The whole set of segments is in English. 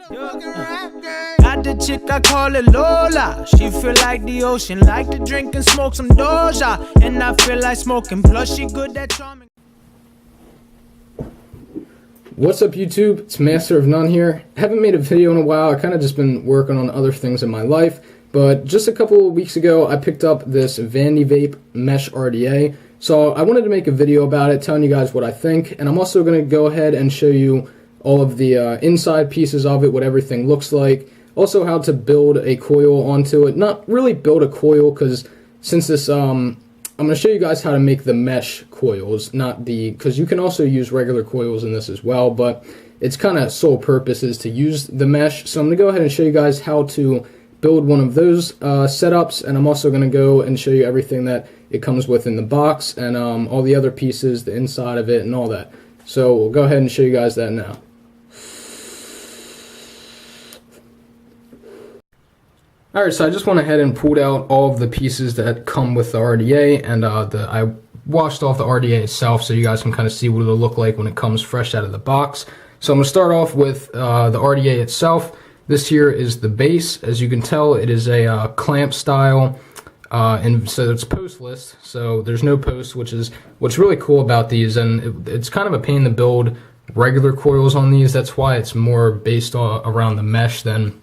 Got the chick, I call it Lola. She feel like the ocean, like to drink and smoke some Doja. And I feel like smoking, plus she good at charming. What's up YouTube? It's Master of None here. Haven't made a video in a while. I kind of just been working on other things in my life. But just a couple of weeks ago, I picked up this Vandy Vape Mesh RDA. So I wanted to make a video about it, telling you guys what I think. And I'm also going to go ahead and show you all of the inside pieces of it, what everything looks like. Also how to build a coil onto it. Not really build a coil, because since this, I'm going to show you guys how to make the mesh coils, not the, because you can also use regular coils in this as well, but its kind of sole purpose is to use the mesh. So I'm going to go ahead and show you guys how to build one of those setups, and I'm also going to go and show you everything that it comes with in the box, and all the other pieces, the inside of it, and all that. So we'll go ahead and show you guys that now. Alright, so I just went ahead and pulled out all of the pieces that come with the RDA, and I washed off the RDA itself so you guys can kind of see what it'll look like when it comes fresh out of the box. So I'm going to start off with the RDA itself. This here is the base. As you can tell, it is a clamp style, and so it's postless, so there's no post, which is what's really cool about these, and it's kind of a pain to build regular coils on these. That's why it's more based around the mesh than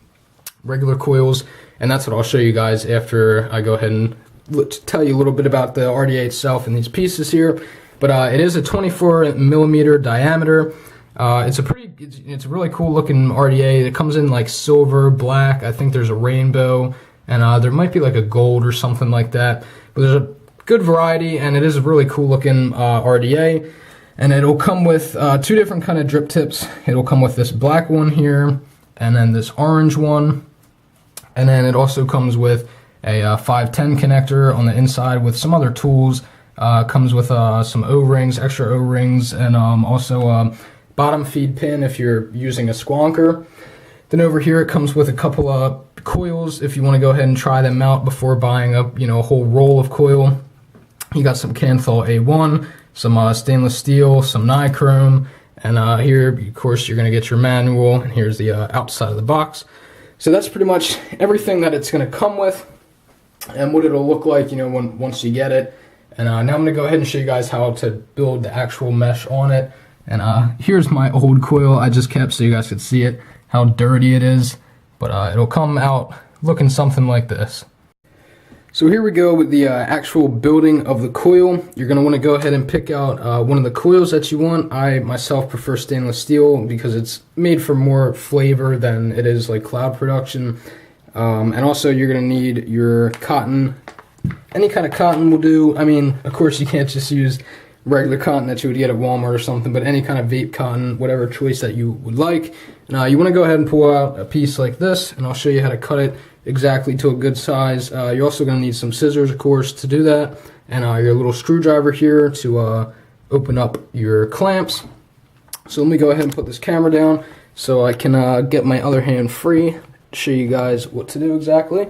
regular coils. And that's what I'll show you guys after I go ahead and tell you a little bit about the RDA itself and these pieces here. But it is a 24mm diameter. It's a really cool looking RDA. It comes in like silver, black. I think there's a rainbow, and there might be like a gold or something like that. But there's a good variety, and it is a really cool looking RDA. And it'll come with two different kind of drip tips. It'll come with this black one here, and then this orange one. And then it also comes with a 510 connector on the inside with some other tools. Comes with some O-rings, extra O-rings, and also a bottom feed pin if you're using a squonker. Then over here it comes with a couple of coils if you want to go ahead and try them out before buying a whole roll of coil. You got some Kanthal A1, some stainless steel, some nichrome, and here of course you're going to get your manual, and here's the outside of the box. So that's pretty much everything that it's going to come with and what it'll look like, once you get it. And now I'm going to go ahead and show you guys how to build the actual mesh on it. And here's my old coil I just kept so you guys could see it, how dirty it is. But it'll come out looking something like this. So here we go with the actual building of the coil. You're going to want to go ahead and pick out one of the coils that you want. I myself prefer stainless steel because it's made for more flavor than it is like cloud production. And also you're going to need your cotton. Any kind of cotton will do. I mean, of course you can't just use regular cotton that you would get at Walmart or something, but any kind of vape cotton, whatever choice that you would like. And you want to go ahead and pull out a piece like this, and I'll show you how to cut it exactly to a good size. You're also going to need some scissors, of course, to do that, and your little screwdriver here to open up your clamps. So let me go ahead and put this camera down so I can get my other hand free to show you guys what to do exactly.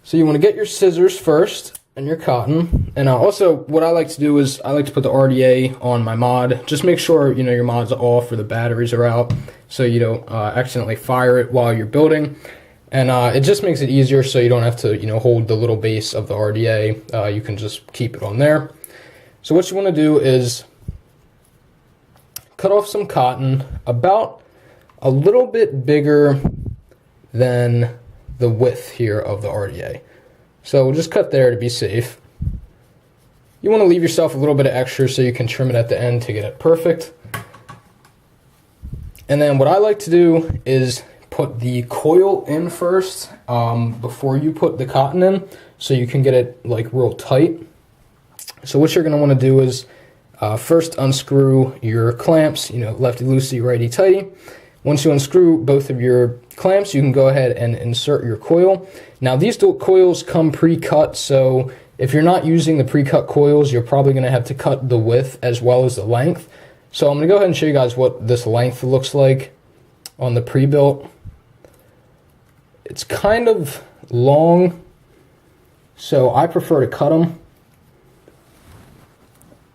So you want to get your scissors first and your cotton, and also what I like to do is I like to put the RDA on my mod. Just make sure your mod's off or the batteries are out so you don't accidentally fire it while you're building. And it just makes it easier so you don't have to, hold the little base of the RDA. You can just keep it on there. So what you want to do is cut off some cotton about a little bit bigger than the width here of the RDA. So we'll just cut there to be safe. You want to leave yourself a little bit of extra so you can trim it at the end to get it perfect. And then what I like to do is put the coil in first before you put the cotton in, so you can get it like real tight. So what you're going to want to do is first unscrew your clamps, lefty loosey, righty tighty. Once you unscrew both of your clamps, you can go ahead and insert your coil. Now these coils come pre-cut, so if you're not using the pre-cut coils, you're probably going to have to cut the width as well as the length. So I'm going to go ahead and show you guys what this length looks like on the pre-built. It's kind of long, so I prefer to cut them.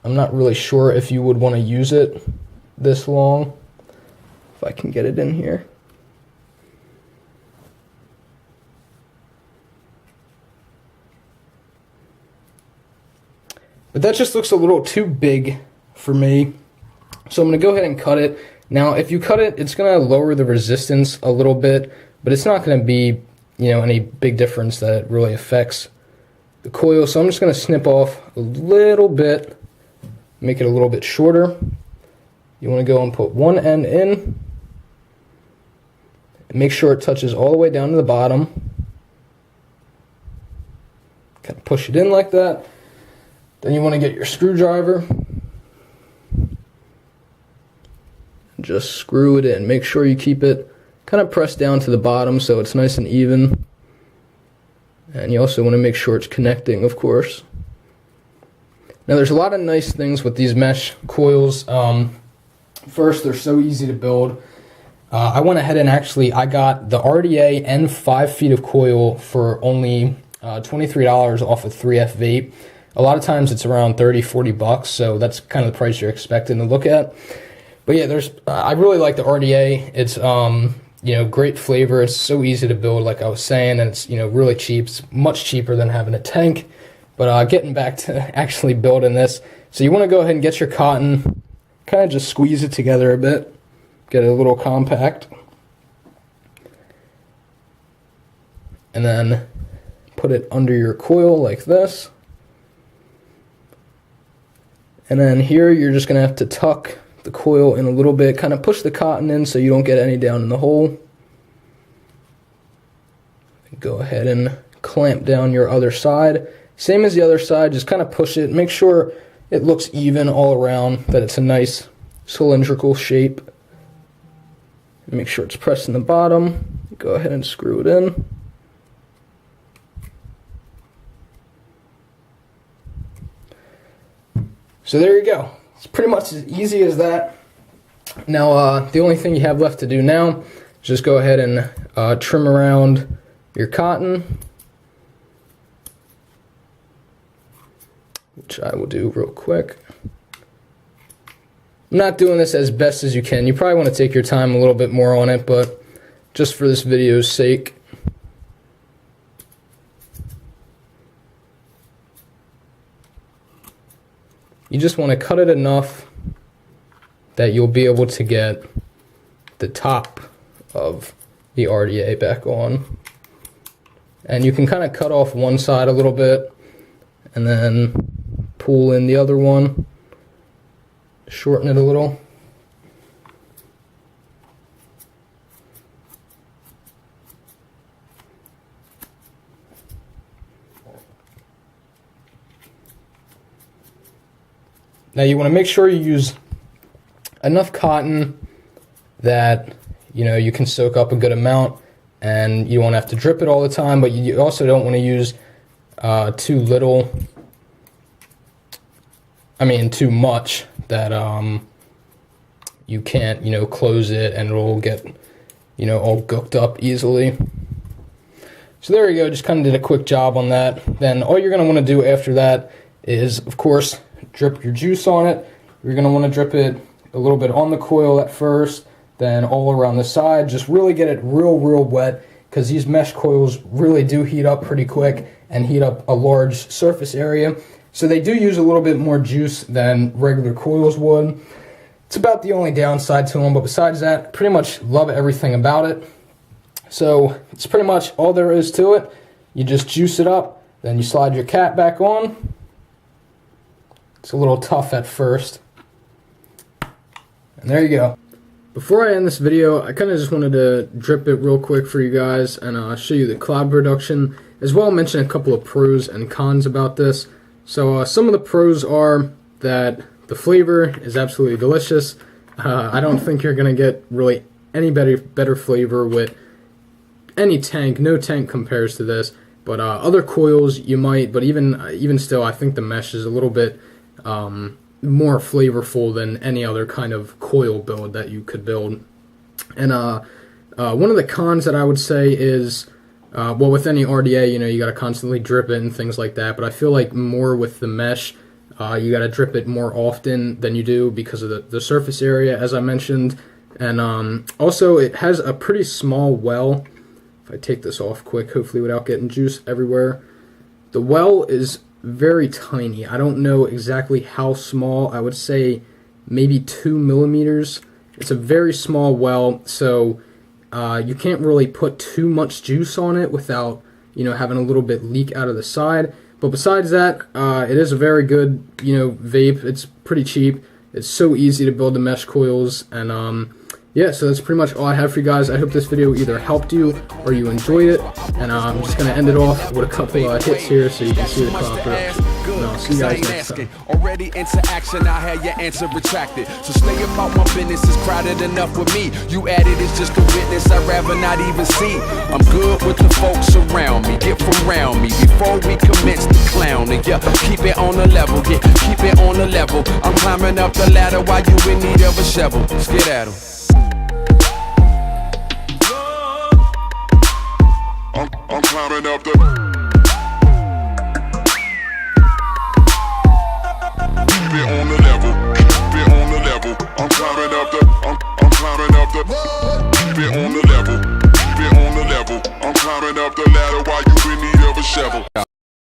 I'm not really sure if you would want to use it this long. If I can get it in here. But that just looks a little too big for me. So I'm going to go ahead and cut it. Now, if you cut it, it's going to lower the resistance a little bit, but it's not going to be, any big difference that it really affects the coil. So I'm just going to snip off a little bit, make it a little bit shorter. You want to go and put one end in, and make sure it touches all the way down to the bottom. Kind of push it in like that. Then you want to get your screwdriver. Just screw it in. Make sure you keep it kind of pressed down to the bottom so it's nice and even. And you also want to make sure it's connecting, of course. Now there's a lot of nice things with these mesh coils. First, they're so easy to build. I went ahead and I got the RDA and 5 feet of coil for only $23 off of 3F Vape. A lot of times it's around $30-40, so that's kind of the price you're expecting to look at. But yeah, I really like the RDA. It's great flavor. It's so easy to build, like I was saying, and it's really cheap. It's much cheaper than having a tank. But getting back to actually building this, so you want to go ahead and get your cotton, kind of just squeeze it together a bit, get it a little compact, and then put it under your coil like this. And then here you're just going to have to tuck the coil in a little bit, kind of push the cotton in so you don't get any down in the hole. Go ahead and clamp down your other side. Same as the other side, just kind of push it. Make sure it looks even all around, that it's a nice cylindrical shape. Make sure it's pressed in the bottom. Go ahead and screw it in. So there you go. It's pretty much as easy as that. Now, the only thing you have left to do now is just go ahead and trim around your cotton, which I will do real quick. I'm not doing this as best as you can. You probably want to take your time a little bit more on it, but just for this video's sake, you just want to cut it enough that you'll be able to get the top of the RDA back on. And you can kind of cut off one side a little bit and then pull in the other one, shorten it a little. Now you want to make sure you use enough cotton that you can soak up a good amount, and you won't have to drip it all the time, but you also don't want to use too much that you can't close it and it'll get all gooked up easily. So there you go, just kind of did a quick job on that. Then all you're going to want to do after that is, of course, drip your juice on it. You're going to want to drip it a little bit on the coil at first, then all around the side. Just really get it real wet, because these mesh coils really do heat up pretty quick and heat up a large surface area. So they do use a little bit more juice than regular coils would. It's about the only downside to them, but besides that, pretty much love everything about it. So it's pretty much all there is to it. You just juice it up, then you slide your cap back on. It's a little tough at first. And there you go. Before I end this video, I kind of just wanted to drip it real quick for you guys and show you the cloud production, as well mention a couple of pros and cons about this. So some of the pros are that the flavor is absolutely delicious. I don't think you're going to get really any better flavor with any tank. No tank compares to this, but other coils you might, but even still, I think the mesh is a little bit more flavorful than any other kind of coil build that you could build. And one of the cons that I would say is, well, with any RDA, you got to constantly drip it and things like that, but I feel like more with the mesh, you got to drip it more often than you do because of the surface area, as I mentioned. And also, it has a pretty small well. If I take this off quick, hopefully without getting juice everywhere. The well is very tiny. I don't know exactly how small. I would say maybe 2 millimeters. It's a very small well, so you can't really put too much juice on it without, you know, having a little bit leak out of the side. But besides that, it is a very good, you know, vape. It's pretty cheap. It's so easy to build the mesh coils, and yeah, so that's pretty much all I have for you guys. I hope this video either helped you or you enjoyed it, and I'm just going to end it off with a couple hits here so you can see the crop growth. And I'll see you guys next time. Already into action, I had your answer retracted. So stay about my business, it's crowded enough with me. You added, it's just a witness I'd rather not even see. I'm good with the folks around me, get from around me before we commence the clowning. Yeah, keep it on the level, yeah, keep it on the level. I'm climbing up the ladder while you in need of a shovel. Let's get at 'em. I'm climbing up the. Keep it on the level. Keep it on the level. I'm climbing up the. I'm climbing up the. Keep it on the level. Keep it on the level. I'm climbing up the ladder while you in need of a shovel.